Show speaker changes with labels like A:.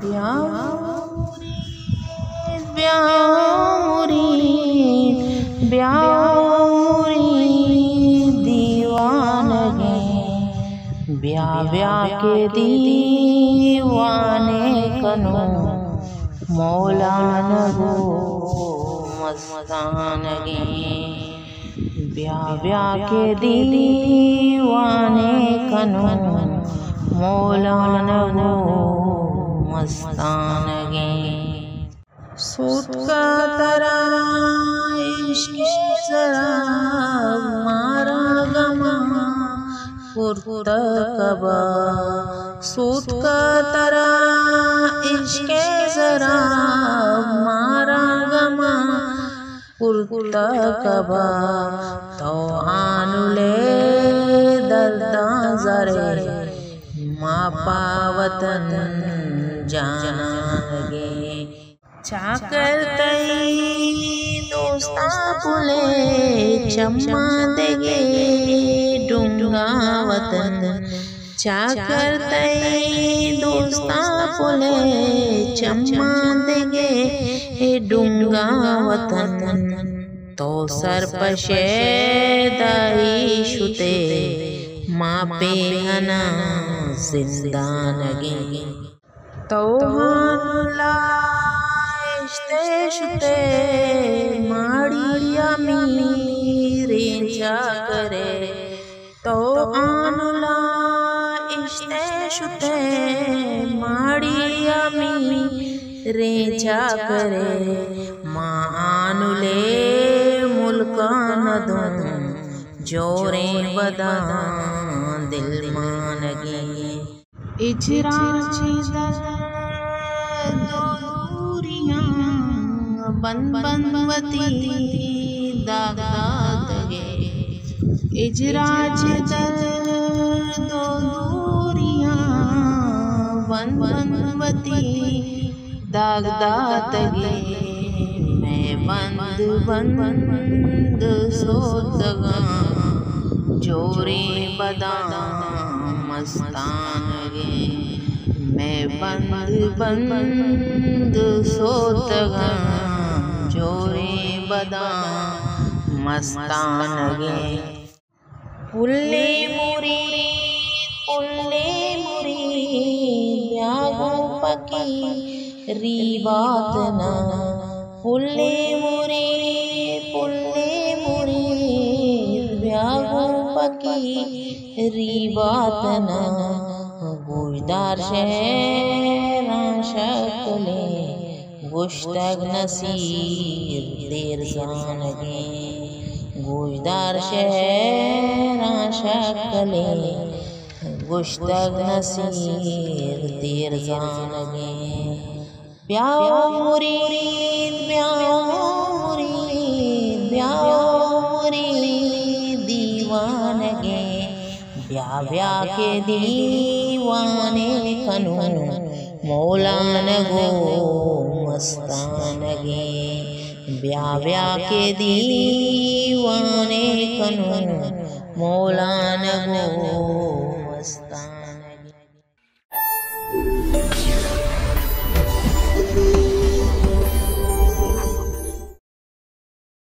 A: ब्याहुरी ब्याहुरी ब्याहुरी दीवानगी ब्याह ब्याह के दीवाने कनो मौलाना गो मस्तानगी ब्याह ब्याह के दीवाने कनो मौलाना गो मस्तानगी सूट का तरा इश्क़ ज़रा मारा गमा कुर्ता कबा सूट का तरा इश्क़ ज़रा मारा गमा कुर्ता कबा तो आनुले दर्दा ज़रे माँ पावतन जाना लगे चाकर तई दोस्ता पुले चम्मा देगे डूंगा वतन चाकर तई दोस्ता पुले चम्मा देगे डूंगा वतन तो सर पशे दाई शुते माँ पे हना जिंदानगी तो हानुला इश्ते शुते माड़िया मीरे जा करे तो आनुला इश्ते शुते माड़िया मीरे जा करे माँ आनुले मुल्का न दूं जोरे बदा दिल मानगी इजरा दूरियां बन बनवती दाग दाग गे इजरा दूरियां बन बनवती दाग दाग गे मैं बंद बंद सोतगा जोरे बदा मस्तान गे मैं बंद बंद सोतगा जोरे बदा मस्तान गे पुल्ले मुरी ब्यागो पकी रीबात ना पुल्ले मुरी ब्यागो पकी रीबात ना गोशदार शहरा शक्ले गोश्तग नसीर देर जानगे गोशदार शहरा शक्ले गोश्तग नसीर देर जानगे ब्याहुरी दीवानगे ब्याह ब्याह के दीवाने कनो मौलाना गो मस्तानगे ब्याह ब्याह के दीवाने कनो मौलाना गो मस्तान।